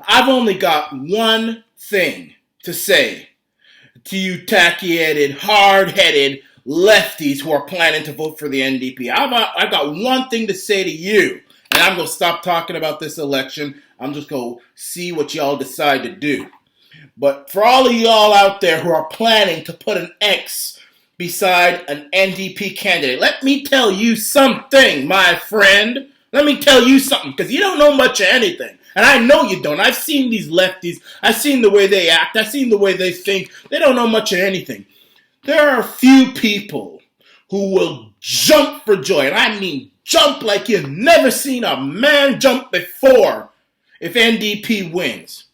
I've only got one thing to say to you tacky-headed, hard-headed lefties who are planning to vote for the NDP. I've got one thing to say to you, and I'm going to stop talking about this election. I'm just going to see what y'all decide to do. But for all of y'all out there who are planning to put an X beside an NDP candidate, let me tell you something, my friend. Let me tell you something, because you don't know much of anything. And I know you don't. I've seen these lefties. I've seen the way they act. I've seen the way they think. They don't know much of anything. There are a few people who will jump for joy. And I mean jump like you've never seen a man jump before if NDP wins.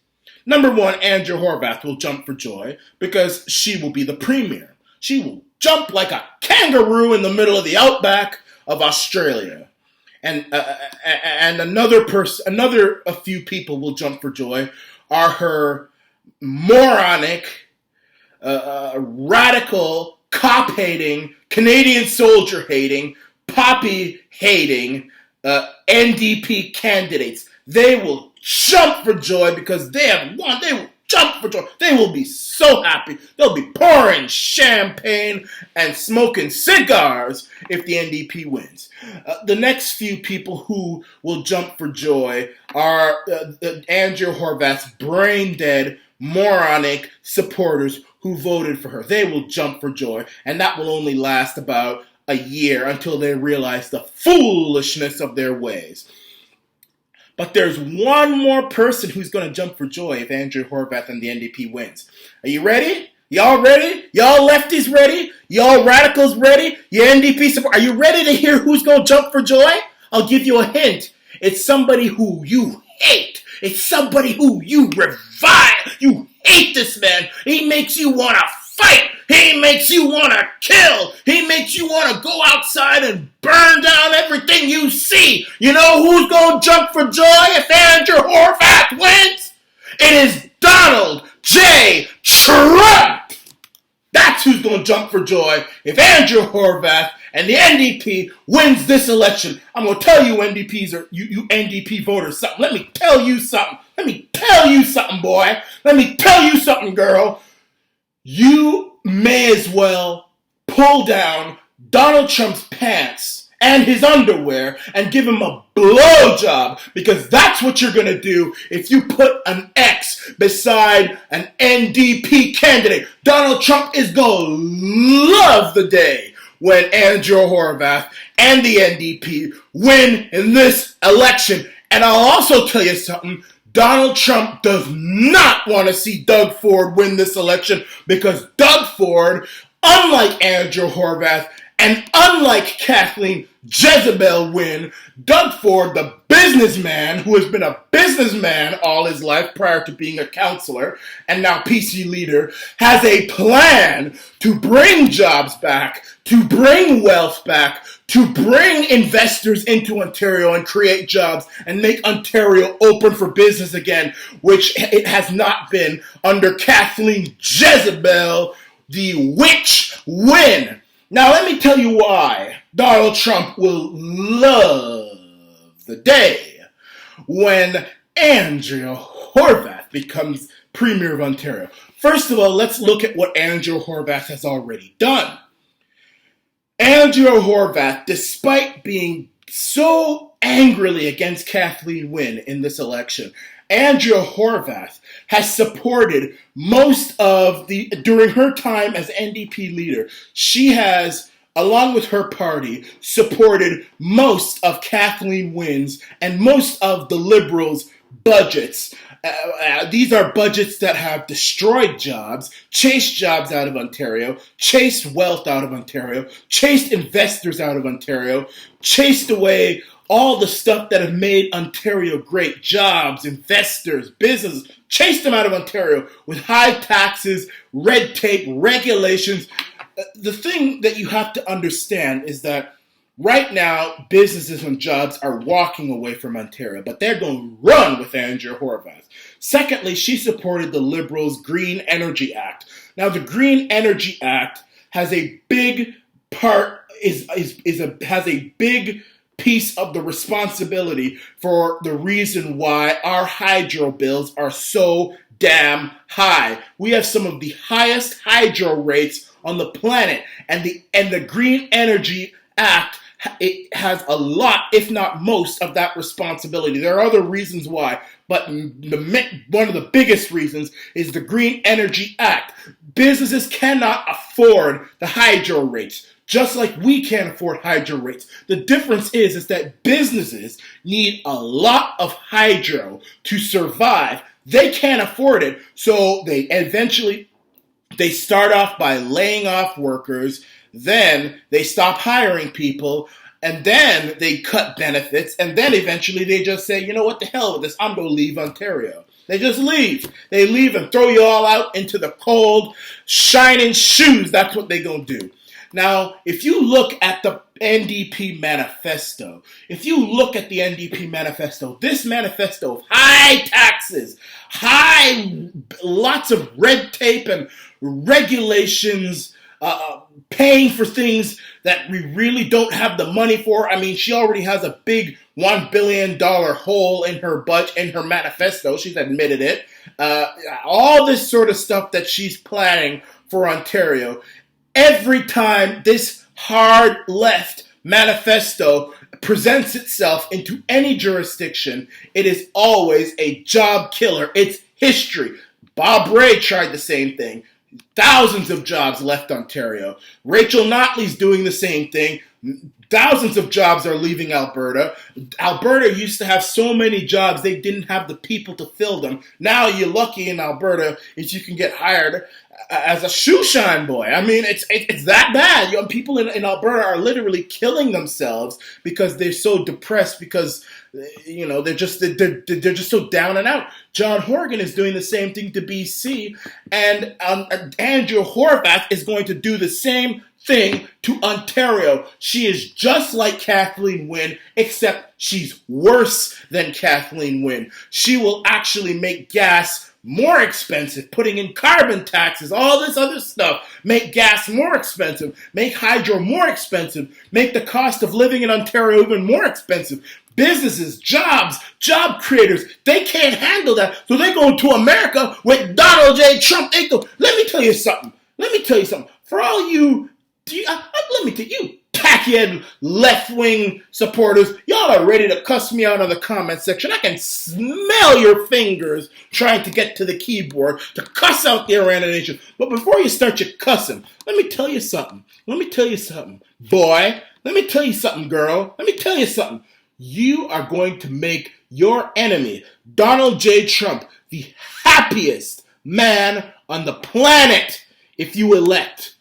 Number one, Andrea Horwath will jump for joy because she will be the premier. She will jump like a kangaroo in the middle of the outback of Australia. And a few people will jump for joy are her moronic, radical, cop-hating, Canadian soldier-hating, poppy-hating NDP candidates. They will jump for joy because they have won. They will jump for joy. They will be so happy. They'll be pouring champagne and smoking cigars if the NDP wins. The next few people who will jump for joy are Andrea Horwath's brain-dead, moronic supporters who voted for her. They will jump for joy, and that will only last about a year until they realize the foolishness of their ways. But there's one more person who's going to jump for joy if Andrea Horwath and the NDP wins. Are you ready? Y'all ready? Y'all lefties ready? Y'all radicals ready? You NDP support. Are you ready to hear who's going to jump for joy? I'll give you a hint. It's somebody who you hate. It's somebody who you revile. You hate this man. He makes you want to fight. He makes you want to kill. He makes you want to go outside and burn down everything you see. You know who's going to jump for joy if Andrew Horwath wins? It is Donald J. Trump. That's who's going to jump for joy if Andrew Horwath and the NDP wins this election. I'm going to tell you NDPs or you NDP voters something. Let me tell you something. Let me tell you something, boy. Let me tell you something, girl. You may as well pull down Donald Trump's pants and his underwear and give him a blowjob, because that's what you're going to do if you put an X beside an NDP candidate. Donald Trump is going to love the day when Andrea Horwath and the NDP win in this election. And I'll also tell you something. Donald Trump does not want to see Doug Ford win this election, because Doug Ford, unlike Andrew Horwath and unlike Kathleen Jezebel Wynne, Doug Ford, the businessman who has been a businessman all his life prior to being a counselor and now PC leader, has a plan to bring jobs back, to bring wealth back, to bring investors into Ontario and create jobs and make Ontario open for business again, which it has not been under Kathleen Jezebel, the witch Wynne. Now let me tell you why Donald Trump will love the day when Andrea Horwath becomes Premier of Ontario. First of all, let's look at what Andrea Horwath has already done. Andrea Horwath, despite being so angrily against Kathleen Wynne in this election, Andrea Horwath has supported during her time as NDP leader, she has, along with her party, supported most of Kathleen Wynne's and most of the Liberals' budgets. These are budgets that have destroyed jobs, chased jobs out of Ontario, chased wealth out of Ontario, chased investors out of Ontario, chased away all the stuff that have made Ontario great. Jobs, investors, business, chased them out of Ontario with high taxes, red tape, regulations. The thing that you have to understand is that right now, businesses and jobs are walking away from Ontario, but they're going to run with Andrea Horwath. Secondly, she supported the Liberals' Green Energy Act. Now, the Green Energy Act has a big piece of the responsibility for the reason why our hydro bills are so damn high. We have some of the highest hydro rates on the planet, and the Green Energy Act, it has a lot, if not most, of that responsibility. There are other reasons why, but one of the biggest reasons is the Green Energy Act. Businesses cannot afford the hydro rates, just like we can't afford hydro rates. The difference is that businesses need a lot of hydro to survive. They can't afford it, so they start off by laying off workers, then they stop hiring people, and then they cut benefits, and then eventually they just say, you know what, the hell with this, I'm going to leave Ontario. They just leave. They leave and throw you all out into the cold, shining shoes. That's what they're going to do. Now, if you look at the NDP manifesto, this manifesto of high taxes, lots of red tape and regulations, paying for things that we really don't have the money for. I mean, she already has a big $1 billion hole in her budget, in her manifesto. She's admitted it. All this sort of stuff that she's planning for Ontario. Every time this hard left manifesto presents itself into any jurisdiction, it is always a job killer. It's history. Bob Rae tried the same thing. Thousands of jobs left Ontario. Rachel Notley's doing the same thing. Thousands of jobs are leaving Alberta. Alberta used to have so many jobs, they didn't have the people to fill them. Now you're lucky in Alberta if you can get hired as a shoe shine boy. I mean, it's that bad. People in Alberta are literally killing themselves because they're so depressed because they're just so down and out. John Horgan is doing the same thing to BC, and Andrea Horwath is going to do the same thing to Ontario. She is just like Kathleen Wynne, except she's worse than Kathleen Wynne. She will actually make gas more expensive, putting in carbon taxes, all this other stuff, make gas more expensive, make hydro more expensive, make the cost of living in Ontario even more expensive. Businesses, jobs, job creators, they can't handle that, so they go to America with Donald J. Trump. They go, let me tell you something. For all you tacky left-wing supporters, y'all are ready to cuss me out in the comment section. I can smell your fingers trying to get to the keyboard to cuss out the Iran nation. But before you start your cussing, let me tell you something. Boy. Let me tell you something, girl. Let me tell you something. You are going to make your enemy, Donald J. Trump, the happiest man on the planet if you elect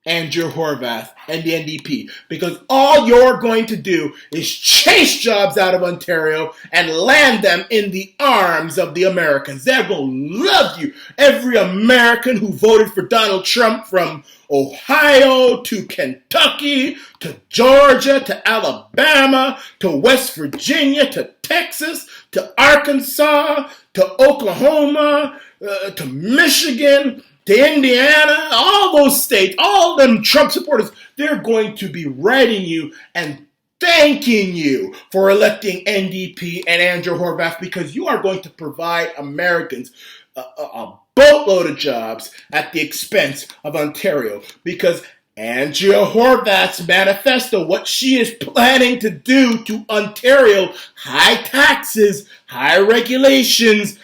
Andrea Horwath and the NDP, because all you're going to do is chase jobs out of Ontario and land them in the arms of the Americans. They're going to love you. Every American who voted for Donald Trump, from Ohio to Kentucky to Georgia to Alabama to West Virginia to Texas to Arkansas to Oklahoma to Michigan to Indiana, all those states, all them Trump supporters, they're going to be writing you and thanking you for electing NDP and Andrea Horwath, because you are going to provide Americans a boatload of jobs at the expense of Ontario. Because Andrea Horwath's manifesto, what she is planning to do to Ontario, high taxes, high regulations,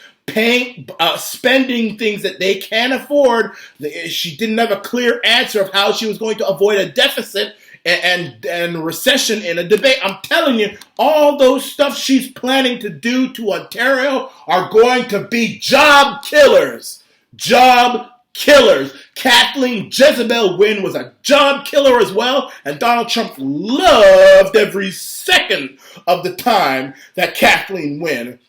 spending things that they can't afford. She didn't have a clear answer of how she was going to avoid a deficit and recession in a debate. I'm telling you, all those stuff she's planning to do to Ontario are going to be job killers. Job killers. Kathleen Jezebel Wynne was a job killer as well, and Donald Trump loved every second of the time that Kathleen Wynne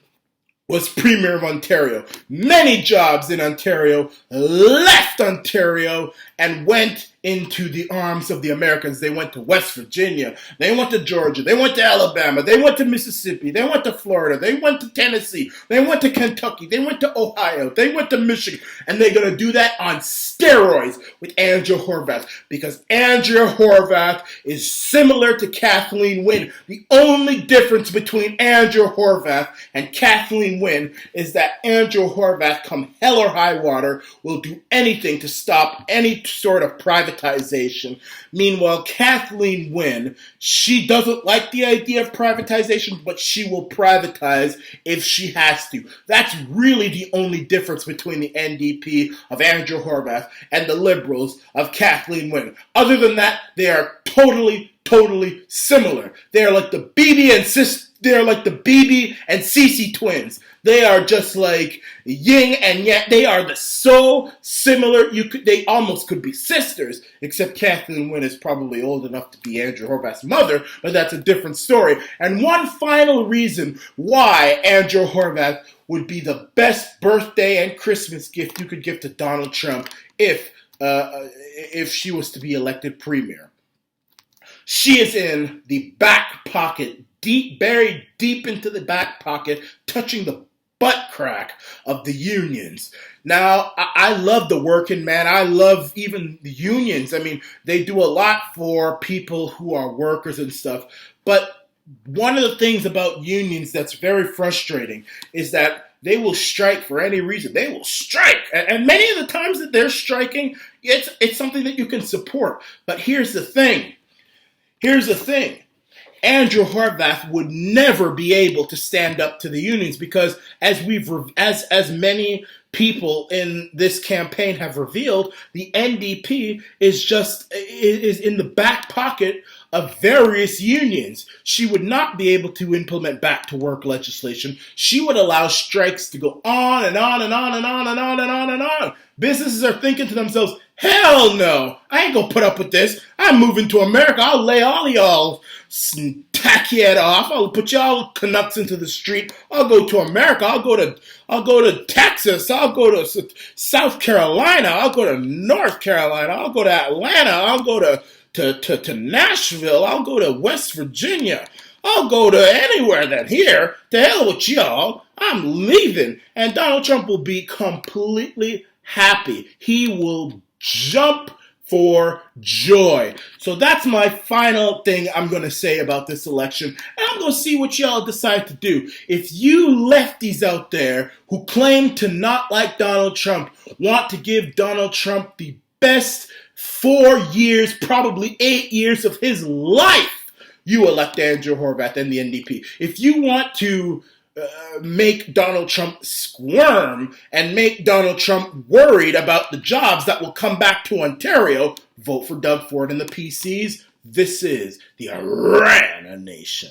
was Premier of Ontario. Many jobs in Ontario left Ontario and went into the arms of the Americans. They went to West Virginia, they went to Georgia, they went to Alabama, they went to Mississippi, they went to Florida, they went to Tennessee, they went to Kentucky, they went to Ohio, they went to Michigan, and they're going to do that on steroids with Andrea Horwath, because Andrea Horwath is similar to Kathleen Wynne. The only difference between Andrea Horwath and Kathleen Wynne is that Andrea Horwath, come hell or high water, will do anything to stop any sort of privatization. Meanwhile, Kathleen Wynne, she doesn't like the idea of privatization, but she will privatize if she has to. That's really the only difference between the NDP of Andrea Horwath and the Liberals of Kathleen Wynne. Other than that, they are totally similar. They are like the BB and Cece twins. They are just like yin and yang. They are so similar. They almost could be sisters, except Kathleen Wynne is probably old enough to be Andrea Horwath's mother, but that's a different story. And one final reason why Andrea Horwath would be the best birthday and Christmas gift you could give to Donald Trump if she was to be elected premier. She is in the back pocket, buried deep into the back pocket, touching the butt crack of the unions. Now, I love the working man. I love even the unions. I mean, they do a lot for people who are workers and stuff. But one of the things about unions that's very frustrating is that they will strike for any reason. They will strike. And many of the times that they're striking, it's something that you can support. But here's the thing. Andrea Horwath would never be able to stand up to the unions because, as many people in this campaign have revealed, the NDP is in the back pocket of various unions. She would not be able to implement back to work legislation. She would allow strikes to go on and on and on and on and on and on and on. Businesses are thinking to themselves, hell no, I ain't gonna put up with this. I'm moving to America. I'll lay all y'all tacky head off. I'll put y'all Canucks into the street. I'll go to America. I'll go to Texas. I'll go to South Carolina. I'll go to North Carolina. I'll go to Atlanta. I'll go to Nashville. I'll go to West Virginia. I'll go to anywhere than here. To hell with y'all. I'm leaving. And Donald Trump will be completely happy. He will jump for joy. So that's my final thing I'm going to say about this election. And I'm going to see what y'all decide to do. If you lefties out there who claim to not like Donald Trump, want to give Donald Trump the best 4 years, probably 8 years of his life, you elect Andrea Horwath and the NDP. If you want to make Donald Trump squirm and make Donald Trump worried about the jobs that will come back to Ontario, vote for Doug Ford and the PCs. This is the Arana Nation.